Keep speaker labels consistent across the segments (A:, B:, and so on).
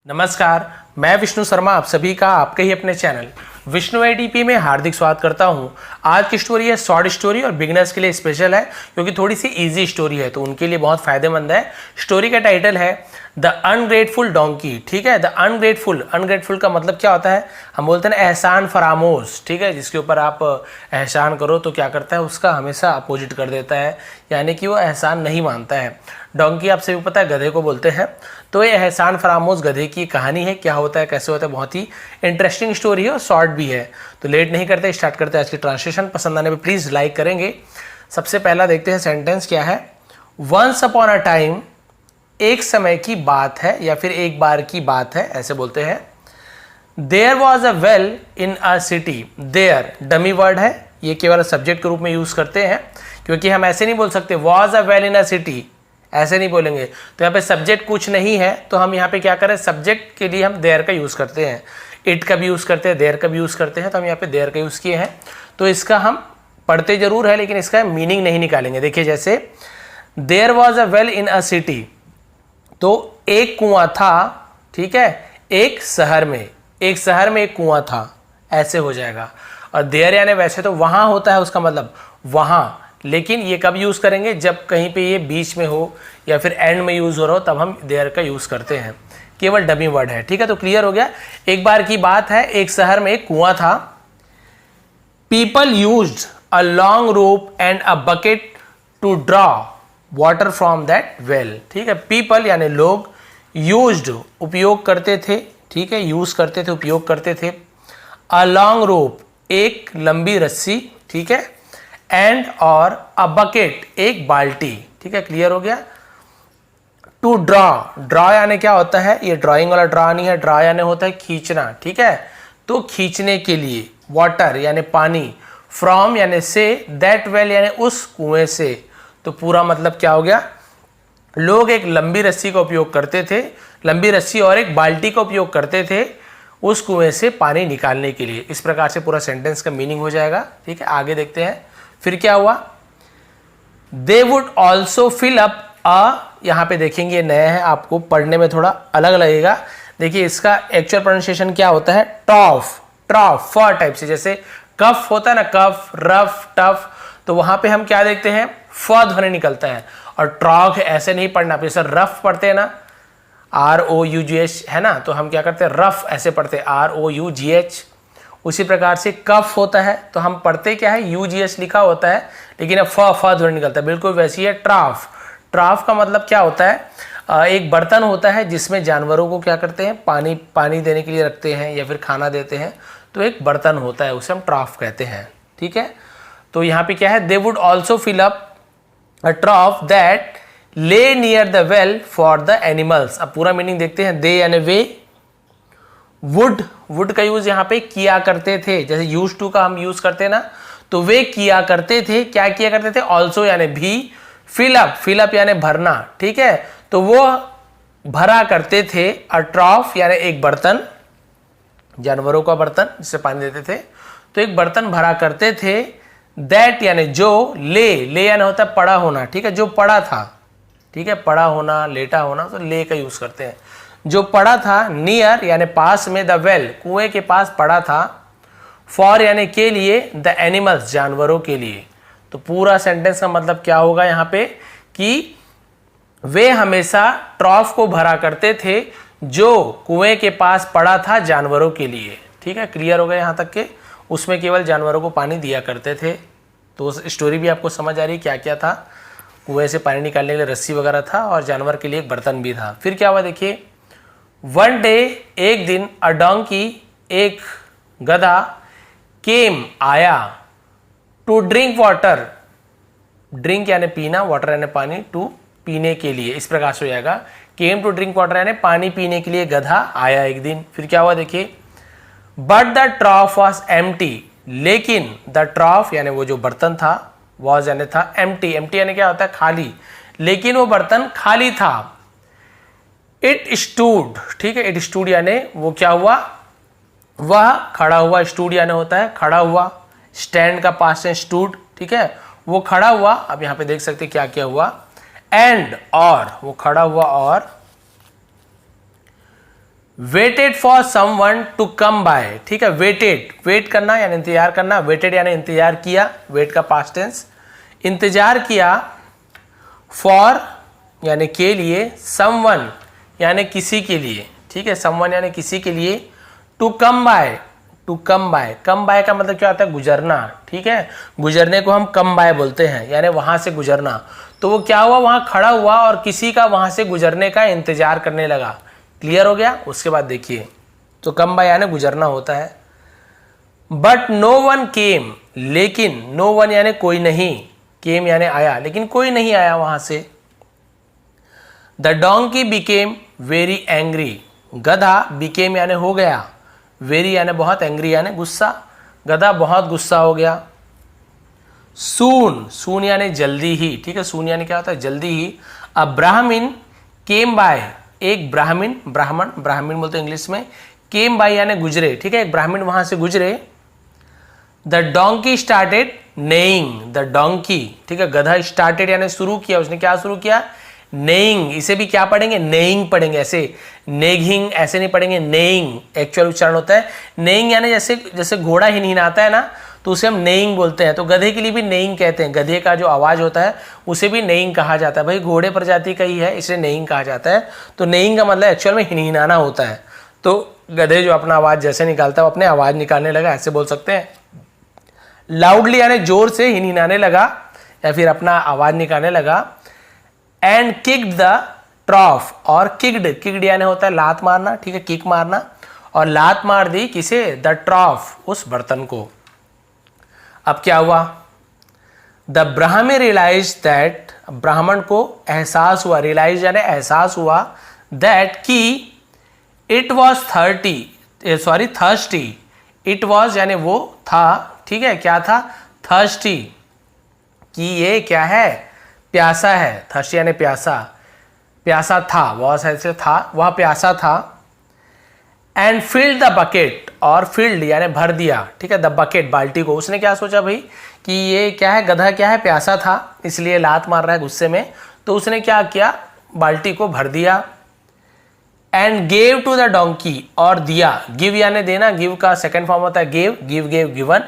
A: नमस्कार, मैं विष्णु शर्मा आप सभी का आपके ही अपने चैनल विष्णु एडीपी में हार्दिक स्वागत करता हूं। आज की स्टोरी है शॉर्ट स्टोरी और बिगनर्स के लिए स्पेशल है क्योंकि थोड़ी सी इजी स्टोरी है तो उनके लिए बहुत फायदेमंद है। स्टोरी का टाइटल है द अनग्रेटफुल डोंकी। ठीक है, द अनग्रेटफुल का मतलब क्या होता है? हम बोलते हैं एहसान फरामोश। ठीक है, जिसके ऊपर आप एहसान करो तो क्या करता है, उसका हमेशा अपोजिट कर देता है, यानी कि वो एहसान नहीं मानता है। डोंकी आप सभी पता है गधे को बोलते हैं। तो ये एहसान फरामोश गधे की कहानी है। क्या होता है, कैसे होता है, बहुत ही इंटरेस्टिंग स्टोरी है और शॉर्ट भी है। तो लेट नहीं करते, स्टार्ट करते हैं आज की ट्रांसलेशन। पसंद आने पे प्लीज़ लाइक करेंगे। सबसे पहला देखते हैं सेंटेंस क्या है। वंस अपॉन अ टाइम, एक समय की बात है या फिर एक बार की बात है, ऐसे बोलते हैं। There was a well in a city. There dummy word है, ये केवल सब्जेक्ट के रूप में यूज करते हैं क्योंकि हम ऐसे नहीं बोल सकते was a well in a city, ऐसे नहीं बोलेंगे। तो यहाँ पे सब्जेक्ट कुछ नहीं है तो हम यहाँ पे क्या करें, सब्जेक्ट के लिए हम देयर का यूज़ करते हैं। इट का भी यूज़ करते हैं, देयर का भी यूज़ करते हैं, तो हम यहाँ पे देयर का यूज़ किए हैं। तो इसका हम पढ़ते जरूर है लेकिन इसका मीनिंग नहीं निकालेंगे। देखिए जैसे there was a well in a city, तो एक कुआं था। ठीक है, एक शहर में एक कुआं था, ऐसे हो जाएगा। और देयर यानी वैसे तो वहां होता है, उसका मतलब वहां, लेकिन ये कब यूज करेंगे, जब कहीं पे ये बीच में हो या फिर एंड में यूज हो रहा हो तब हम देयर का यूज करते हैं। केवल डमी वर्ड है। ठीक है, तो क्लियर हो गया। एक बार की बात है, एक शहर में एक कुआं था। People used a long rope and a bucket to draw water from that well. ठीक है, पीपल यानी लोग, यूज्ड उपयोग करते थे। ठीक है, यूज करते थे, उपयोग करते थे। अ लॉन्ग रोप एक लंबी रस्सी। ठीक है, एंड और अ बकेट एक बाल्टी। ठीक है, क्लियर हो गया। टू ड्रॉ यानी क्या होता है, ये ड्राइंग वाला ड्रॉ नहीं है, ड्रॉ यानी होता है खींचना। ठीक है, तो खींचने के लिए, वाटर यानी पानी, फ्रॉम यानी से, दैट वेल यानी उस कुएं से। तो पूरा मतलब क्या हो गया, लोग एक लंबी रस्सी का उपयोग करते थे, लंबी रस्सी और एक बाल्टी का उपयोग करते थे उस कुएं से पानी निकालने के लिए। इस प्रकार से पूरा सेंटेंस का मीनिंग हो जाएगा। ठीक है, आगे देखते हैं फिर क्या हुआ। They would also fill up a, यहां पे देखेंगे नया है, आपको पढ़ने में थोड़ा अलग लगेगा। देखिए इसका एक्चुअल प्रोनाउंसिएशन क्या होता है, टॉफ, ट्रॉफ, फ टाइप से। जैसे कफ होता है ना, कफ, रफ, टफ, तो वहां पे हम क्या देखते हैं, फ ध्वनि निकलता है। और ट्रॉग ऐसे नहीं पढ़ना, जैसे रफ पढ़ते हैं ना, ROUGH है ना, तो हम क्या करते हैं, रफ ऐसे पढ़ते हैं, ROUGH। उसी प्रकार से कफ होता है तो हम पढ़ते क्या है, UGH लिखा होता है, लेकिन अब फ ध्वनि निकलता है। बिल्कुल वैसी है ट्राफ। ट्राफ का मतलब क्या होता है, एक बर्तन होता है जिसमें जानवरों को क्या करते हैं, पानी देने के लिए रखते हैं या फिर खाना देते हैं, तो एक बर्तन होता है, उसे हम ट्राफ कहते हैं। ठीक है, तो यहाँ पे क्या है, they would also fill up a trough that lay near the well for the animals. अब पूरा मीनिंग देखते हैं। दे यानी वे, वुड का यूज यहाँ पे किया करते थे, जैसे यूज टू का हम यूज करते हैं ना, तो वे किया करते थे। क्या किया करते थे, ऑल्सो यानी भी, फिल अप यानी भरना। ठीक है, तो वो भरा करते थे। अ ट्रॉफ यानी एक बर्तन, जानवरों का बर्तन जिससे पानी देते थे, तो एक बर्तन भरा करते थे। दैट यानी जो, ले यानी होता है पड़ा होना। ठीक है, जो पड़ा था। ठीक है, पड़ा होना, लेटा होना, तो ले का यूज करते हैं। जो पड़ा था, नियर यानी पास में, द वेल कुएं के पास पड़ा था, फॉर यानी के लिए, द एनिमल्स जानवरों के लिए। तो पूरा सेंटेंस का मतलब क्या होगा यहाँ पे कि वे हमेशा ट्रॉफ को भरा करते थे जो कुएं के पास पड़ा था जानवरों के लिए। ठीक है, क्लियर हो गया यहाँ तक के, उसमें केवल जानवरों को पानी दिया करते थे। तो उस स्टोरी भी आपको समझ आ रही है क्या क्या था। कुएं से पानी निकालने के लिए रस्सी वगैरह था और जानवर के लिए एक बर्तन भी था। फिर क्या हुआ देखिए, वन डे एक दिन, अ डोंकी एक गधा, केम आया, टू ड्रिंक वाटर, ड्रिंक यानी पीना, वाटर यानी पानी, टू पीने के लिए। इस प्रकार से हो जाएगा, केम टू ड्रिंक वाटर यानी पानी पीने के लिए गधा आया एक दिन। फिर क्या हुआ देखिए, बट द ट्रॉफ वॉज एम्प्टी, लेकिन द ट्रॉफ यानी वो जो बर्तन था, वॉज यानी था, एम्प्टी यानी क्या होता है, खाली, लेकिन वो बर्तन खाली था। इट स्टूड, ठीक है, इट स्टूड यानी वो क्या हुआ, वह खड़ा हुआ। स्टूड यानी होता है खड़ा हुआ, स्टैंड का पास है स्टूड। ठीक है, वो खड़ा हुआ। अब यहां पे देख सकते क्या क्या हुआ, एंड और, वो खड़ा हुआ और waited for someone to come by, ठीक है, वेटेड, वेट करना यानी इंतजार करना, वेटेड यानी इंतजार किया, वेट का पास्ट टेंस, इंतजार किया, फॉर यानी के लिए, समवन यानी किसी के लिए, ठीक है, समवन यानी किसी के लिए, to come by, to come by, come by का मतलब क्या होता है, गुजरना, ठीक है, गुजरने को हम कम बाय बोलते हैं, यानी वहां से गुजरना। तो वो क्या हुआ, वहां खड़ा हुआ और किसी का वहां से गुजरने का इंतजार करने लगा। क्लियर हो गया। उसके बाद देखिए, तो कम बाय यानी गुजरना होता है। बट नो वन केम, लेकिन नो वन यानी कोई नहीं, केम यानी आया, लेकिन कोई नहीं आया वहां से। The donkey became very angry, गधा बिकेम यानी हो गया, वेरी यानी बहुत, एंग्री यानी गुस्सा, गधा बहुत गुस्सा हो गया। सून, सून यानी जल्दी ही, ठीक है, सून यानी क्या होता है, जल्दी ही। अ ब्राह्मण केम बाय, एक ब्राह्मण, ब्राह्मण, ब्राह्मण बोलते हैं इंग्लिश में, केम बाय यानी गुजरे, ठीक है, एक ब्राह्मण वहां से गुजरे। The donkey started neighing, the donkey, ठीक है, गधा स्टार्टेड यानी शुरू किया, उसने क्या शुरू किया, नेइंग, इसे भी क्या पढ़ेंगे, नेइंग पढ़ेंगे, ऐसे नेगिंग ऐसे नहीं पढ़ेंगे, नेइंग एक्चुअल उच्चारण होता है। नेइंग यानी जैसे जैसे घोड़ा हिनहिनाता है ना, तो उसे हम नेइंग बोलते हैं, तो गधे के लिए भी नेइंग कहते हैं, गधे का जो आवाज होता है उसे भी नेइंग कहा जाता है। भाई घोड़े प्रजाति का ही है, इसलिए नेइंग कहा जाता है। तो नेइंग का मतलब एक्चुअल में हिनहिनाना होता है। तो गधे जो अपना आवाज जैसे निकालता है वो अपने आवाज निकालने लगा, ऐसे बोल सकते हैं। लाउडली यानी जोर से हिनहिनाने लगा या फिर अपना आवाज निकालने लगा। एंड किक्ड द ट्रॉफ, और किक्ड, किक्ड यानी होता है लात मारना, ठीक है, किक मारना, और लात मार दी किसे, द ट्रॉफ, उस बर्तन को। अब क्या हुआ, द ब्राह्मण रियलाइज दैट, ब्राह्मण को एहसास हुआ, रियलाइज यानी एहसास हुआ, दैट कि it was thirsty, it was यानी वो था, ठीक है, क्या था, थर्स्टी, कि ये क्या है, प्यासा है, थर्स्टी यानी प्यासा, प्यासा था, वॉज ऐसे था, वह प्यासा था। एंड फिल्ड द बकेट, और फिल्ड यानी भर दिया, ठीक है, द बकेट, बाल्टी को। उसने क्या सोचा भाई कि ये क्या है, गधा क्या है, प्यासा था, इसलिए लात मार रहा है गुस्से में, तो उसने क्या किया, बाल्टी को भर दिया। And gave to the donkey, और दिया, गिव यानी देना, गिव का सेकंड फॉर्म होता है गेव, गिव गेव गिवन,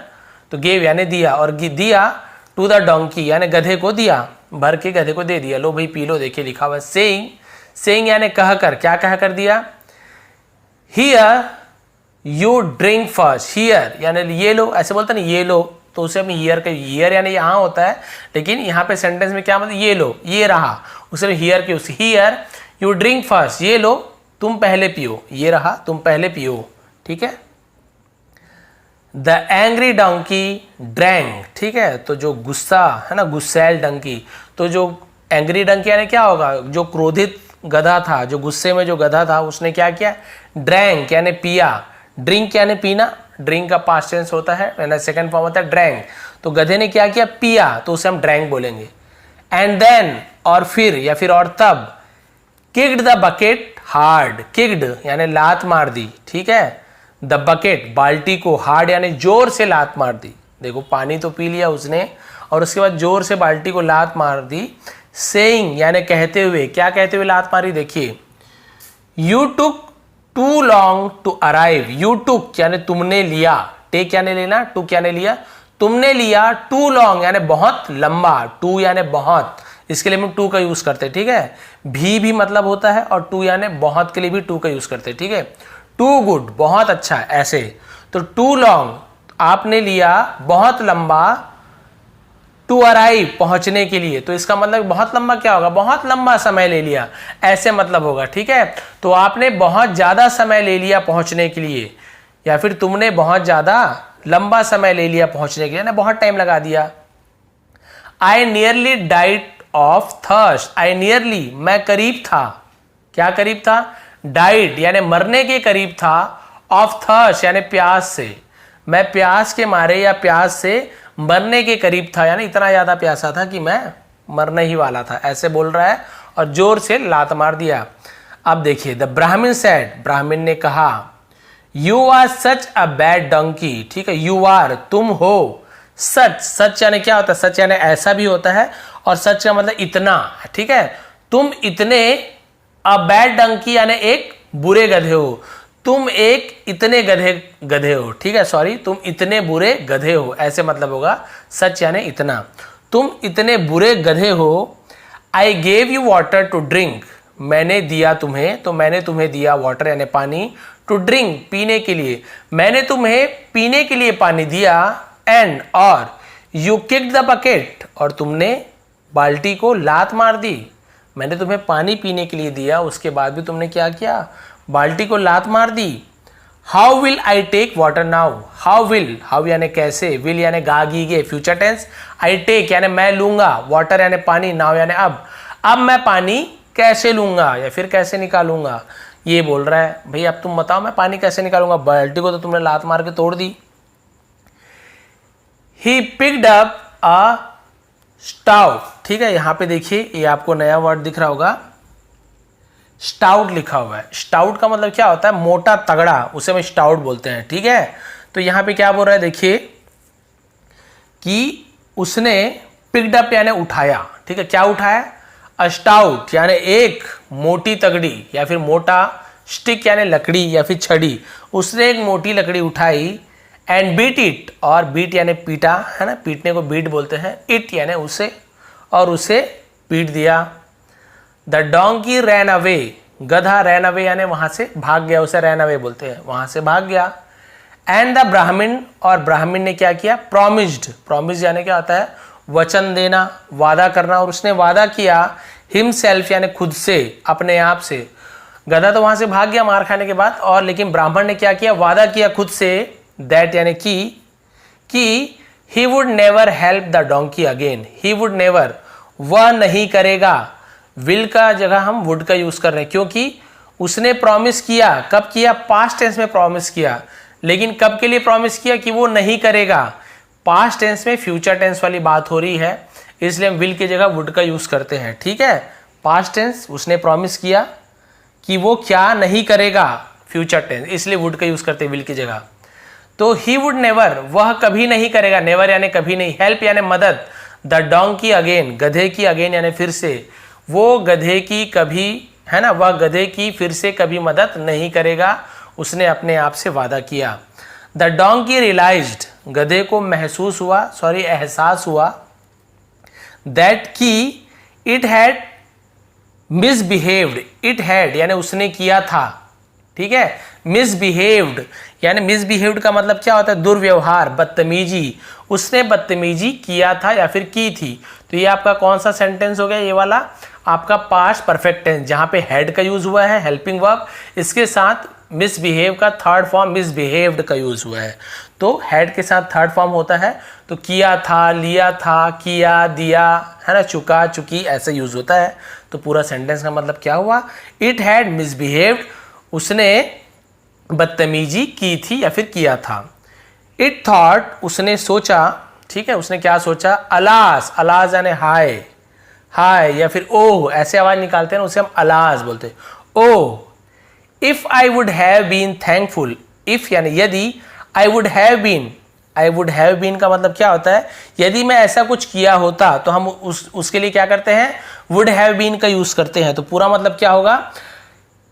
A: तो गेव यानी दिया, और दिया टू द डोंकी यानी गधे को दिया, भर के गधे को दे दिया। लो भाई पी लो, देखिए लिखा हुआ है सेइंग, सेइंग यानी कहकर, क्या कह कर दिया, here you drink first, here यानी ये लो, ऐसे बोलते ना ये लो, तो उसे हम हियर के, हियर यानी यहाँ होता है, लेकिन यहाँ पे सेंटेंस में क्या मतलब, ये लो, ये रहा, उसे हियर के, उसे हियर यू ड्रिंक फर्स्ट, ये लो तुम पहले पियो, ये रहा तुम पहले पियो, ठीक है। द एंग्री डंकी ड्रैंक, ठीक है, तो जो गुस्सा है ना, गुस्सैल डंकी, तो जो एंग्री डंकी यानी क्या होगा, जो क्रोधित गधा था, जो गुस्से में जो गधा था, उसने क्या किया, ड्रैंक यानी पिया, ड्रिंक यानी पीना, ड्रिंक का पास्ट टेंस होता है, यानी सेकंड फॉर्म होता है ड्रैंक, तो गधे ने क्या किया, पिया, तो उसे हम ड्रैंक बोलेंगे। एंड देन, और फिर या फिर और तब, kicked the bucket hard, kicked यानी लात मार दी, ठीक है, द बकेट बाल्टी को, हार्ड यानी जोर से लात मार दी। देखो पानी तो पी लिया उसने और उसके बाद जोर से बाल्टी को लात मार दी। सेइंग यानी कहते हुए, क्या कहते हुए लात मारी, देखिए, you took too long to arrive, you took यानी तुमने लिया, टेक यानी लेना, टुक यानी लिया, तुमने लिया, टू लॉन्ग यानी बहुत लंबा, टू यानी बहुत, इसके लिए हम टू का यूज करते हैं, ठीक है, भी मतलब होता है, और टू यानी बहुत के लिए भी टू का यूज करते हैं, ठीक है। टू गुड बहुत अच्छा, ऐसे, तो टू लॉन्ग आपने लिया बहुत लंबा, टू अराइव पहुंचने के लिए, तो इसका मतलब बहुत लंबा क्या होगा, बहुत लंबा समय ले लिया, ऐसे मतलब होगा, ठीक है। तो आपने बहुत ज्यादा समय ले लिया पहुंचने के लिए, या फिर तुमने बहुत ज्यादा लंबा समय ले लिया पहुंचने के लिए ना, बहुत टाइम लगा दिया। I nearly died of thirst, I nearly मैं करीब था, क्या करीब था, डाइड यानी मरने के करीब था, ऑफ थर्स्ट यानी प्यास से, मैं प्यास के मारे या प्यास से मरने के करीब था, यानी इतना ज्यादा प्यासा था कि मैं मरने ही वाला था, ऐसे बोल रहा है, और जोर से लात मार दिया। अब देखिए, द ब्राह्मण सेड, ब्राह्मण ने कहा, you are such a bad donkey, ठीक है, यू आर तुम हो, सच, सच यानी क्या होता है, सच यानी ऐसा भी होता है, और सच का मतलब इतना, ठीक है, तुम इतने, अ बैड डंकी यानी एक बुरे गधे हो, तुम एक इतने गधे हो, ठीक है, सॉरी, तुम इतने बुरे गधे हो, ऐसे मतलब होगा सच यानी इतना, तुम इतने बुरे गधे हो। I gave you water to drink, मैंने दिया तुम्हें, तो मैंने तुम्हें दिया वाटर यानी पानी, टू ड्रिंक पीने के लिए, मैंने तुम्हें पीने के लिए पानी दिया, एंड और यू किक्ड द बकेट, और तुमने बाल्टी को लात मार दी। मैंने तुम्हें पानी पीने के लिए दिया, उसके बाद भी तुमने क्या किया, बाल्टी को लात मार दी। How will I take water now, how will, how यानी कैसे, विल यानी गा गी गे फ्यूचर टेंस, आई टेक यानी मैं लूंगा, वाटर यानी पानी, नाउ यानी अब मैं पानी कैसे लूंगा या फिर कैसे निकालूंगा, ये बोल रहा है। भाई अब तुम बताओ मैं पानी कैसे निकालूंगा, बाल्टी को तो तुमने लात मार के तोड़ दी। He picked up a stout, ठीक है, यहां पे देखिए ये आपको नया वर्ड दिख रहा होगा, स्टाउट लिखा हुआ है। स्टाउट का मतलब क्या होता है, मोटा तगड़ा, उसे हम स्टाउट बोलते हैं, ठीक है। तो यहां पे क्या बोल रहा है, देखिए कि उसने पिक्ड अप यानी उठाया, ठीक है, क्या उठाया, अ स्टाउट यानी एक मोटी तगड़ी या फिर मोटा, स्टिक यानी लकड़ी या फिर छड़ी, उसने एक मोटी लकड़ी उठाई, एंड बीट इट, और बीट यानी पीटा, है ना, पीटने को बीट बोलते हैं, इट यानी उसे, और उसे पीट दिया। द डोंकी रैन अवे, गधा रैन अवे यानी वहां से भाग गया, उसे रैन अवे बोलते हैं, वहां से भाग गया। एंड द ब्राह्मण, और ब्राह्मण ने क्या किया, प्रॉमिस्ड, प्रॉमिस यानी क्या होता है, वचन देना, वादा करना, और उसने वादा किया, हिमसेल्फ यानी खुद से, अपने आप से। गधा तो वहां से भाग गया मार खाने के बाद, और लेकिन ब्राह्मण ने क्या किया, वादा किया खुद से, दैट यानी कि he would never help the donkey again, he would never, वह नहीं करेगा, विल का जगह हम वुड का यूज कर रहे हैं, क्योंकि उसने प्रॉमिस किया, कब किया, पास्ट टेंस में प्रॉमिस किया, लेकिन कब के लिए प्रॉमिस किया, कि वो नहीं करेगा, पास्ट टेंस में फ्यूचर टेंस वाली बात हो रही है, इसलिए हम विल की जगह वुड का यूज करते हैं, ठीक है। पास्ट टेंस, उसने प्रॉमिस किया कि वो क्या नहीं करेगा, फ्यूचर टेंस, इसलिए वुड का यूज करते हैं विल की जगह। तो ही वुड नेवर, वह कभी नहीं करेगा, नेवर यानी कभी नहीं, हेल्प यानी मदद, द डोंकी अगेन, गधे की अगेन यानी फिर से, वो गधे की कभी, है ना, वह गधे की फिर से कभी मदद नहीं करेगा, उसने अपने आप से वादा किया। द डोंकी रियलाइज्ड, गधे को महसूस हुआ, सॉरी एहसास हुआ, दैट की it had misbehaved, it had यानी उसने किया था, ठीक है, मिसबिहेव्ड यानी मिसबिहेव्ड का मतलब क्या होता है, दुर्व्यवहार, बदतमीजी, उसने बदतमीजी किया था या फिर की थी। तो ये आपका कौन सा सेंटेंस हो गया, ये वाला आपका पास्ट परफेक्ट टेंस, जहां पे हैड का यूज हुआ है, हेल्पिंग वर्ब, इसके साथ मिसबिहेव का थर्ड फॉर्म मिसबिहेव्ड का यूज हुआ है। तो हैड के साथ थर्ड फॉर्म होता है, तो किया था, लिया था, किया, दिया, है ना, चुका, चुकी, ऐसे यूज होता है। तो पूरा सेंटेंस का मतलब क्या हुआ, इट हैड मिसबिहेव्ड, उसने बदतमीजी की थी या फिर किया था। इट थॉट, उसने सोचा, ठीक है, उसने क्या सोचा, अलास, अलास यानी हाय, हाय या फिर ओह, ऐसे आवाज निकालते हैं, उसे हम अलास बोलते हैं, oh. If I would have been thankful, if यानी यदि, I would have been, I would have been का मतलब क्या होता है, यदि मैं ऐसा कुछ किया होता, तो हम उसके लिए क्या करते हैं, वुड हैव बीन का यूज करते हैं। तो पूरा मतलब क्या होगा,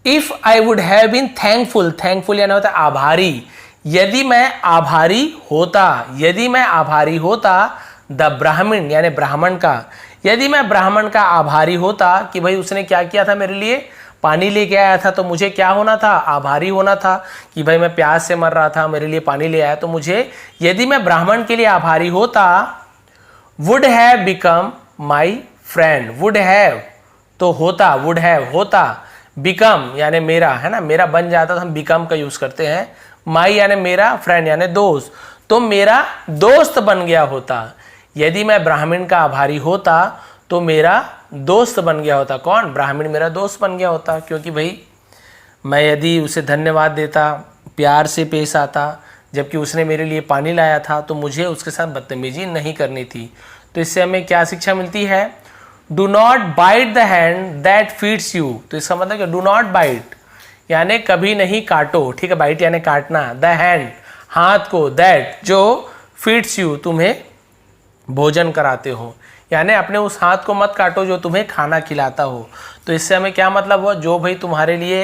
A: if I would have been thankful, thankful यानी होता है आभारी, यदि मैं आभारी होता, यदि मैं आभारी होता, द ब्राह्मण यानी ब्राह्मण का, यदि मैं ब्राह्मण का आभारी होता कि भाई उसने क्या किया था, मेरे लिए पानी लेके आया था, तो मुझे क्या होना था, आभारी होना था कि भाई मैं प्यास से मर रहा था, मेरे लिए पानी ले आया, तो मुझे, यदि मैं ब्राह्मण के लिए आभारी होता, would have become my friend, would have तो होता, वुड हैव होता, बिकम यानी मेरा, है ना, मेरा बन जाता, तो हम बिकम का यूज करते हैं, माई यानी मेरा, फ्रेंड यानी दोस्त, तो मेरा दोस्त बन गया होता, यदि मैं ब्राह्मण का आभारी होता तो मेरा दोस्त बन गया होता, कौन, ब्राह्मण मेरा दोस्त बन गया होता, क्योंकि भाई मैं यदि उसे धन्यवाद देता, प्यार से पेश आता, जबकि उसने मेरे लिए पानी लाया था, तो मुझे उसके साथ बदतमीजी नहीं करनी थी। तो इससे हमें क्या शिक्षा मिलती है, do not bite the hand that feeds you, तो इसका मतलब क्या, डू नॉट बाइट यानी कभी नहीं काटो, ठीक है, बाइट यानी काटना, द हैंड हाथ को, दैट जो फीड्स यू तुम्हें भोजन कराते हो, यानी अपने उस हाथ को मत काटो जो तुम्हें खाना खिलाता हो। तो इससे हमें क्या मतलब हुआ, जो भाई तुम्हारे लिए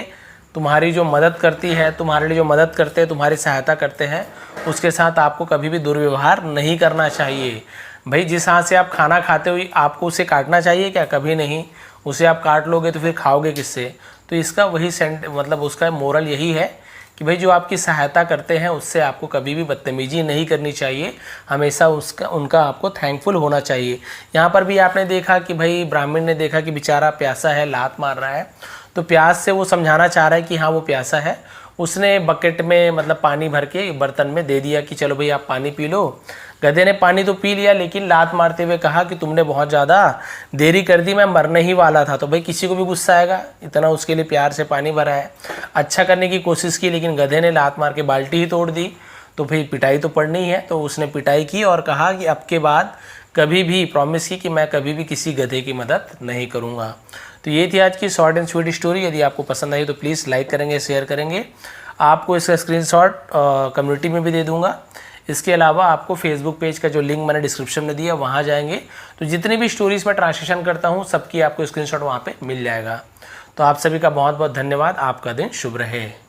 A: तुम्हारी जो मदद करती है, तुम्हारे लिए जो मदद करते हैं, तुम्हारी सहायता करते हैं, उसके साथ आपको कभी भी दुर्व्यवहार नहीं करना चाहिए। भाई जिस हाथ से आप खाना खाते हो आपको उसे काटना चाहिए क्या? कभी नहीं। उसे आप काट लोगे तो फिर खाओगे किससे? तो इसका वही मतलब उसका मोरल यही है कि भाई जो आपकी सहायता करते हैं उससे आपको कभी भी बदतमीजी नहीं करनी चाहिए, हमेशा उनका आपको थैंकफुल होना चाहिए। यहाँ पर भी आपने देखा कि भाई ब्राह्मण ने देखा कि बेचारा प्यासा है, लात मार रहा है, तो प्यास से वो समझाना चाह रहा है कि हाँ वो प्यासा है। उसने बकेट में मतलब पानी भर के बर्तन में दे दिया कि चलो भाई आप पानी पी लो। गधे ने पानी तो पी लिया, लेकिन लात मारते हुए कहा कि तुमने बहुत ज़्यादा देरी कर दी, मैं मरने ही वाला था। तो भाई किसी को भी गुस्सा आएगा, इतना उसके लिए प्यार से पानी भरा है, अच्छा करने की कोशिश की, लेकिन गधे ने लात मार के बाल्टी ही तोड़ दी। तो भाई पिटाई तो पड़नी ही है। तो उसने पिटाई की और कहा कि अब के बाद कभी भी प्रॉमिस की कि मैं कभी भी किसी गधे की मदद नहीं करूँगा। तो ये थी आज की शॉर्ट एंड स्वीट स्टोरी। यदि आपको पसंद आई तो प्लीज़ लाइक करेंगे, शेयर करेंगे। आपको इसका स्क्रीनशॉट कम्युनिटी में भी दे दूंगा। इसके अलावा आपको फेसबुक पेज का जो लिंक मैंने डिस्क्रिप्शन में दिया वहाँ जाएंगे तो जितनी भी स्टोरीज मैं ट्रांसलेशन करता हूँ सबकी आपको स्क्रीनशॉट वहाँ पे मिल जाएगा। तो आप सभी का बहुत बहुत धन्यवाद। आपका दिन शुभ रहे।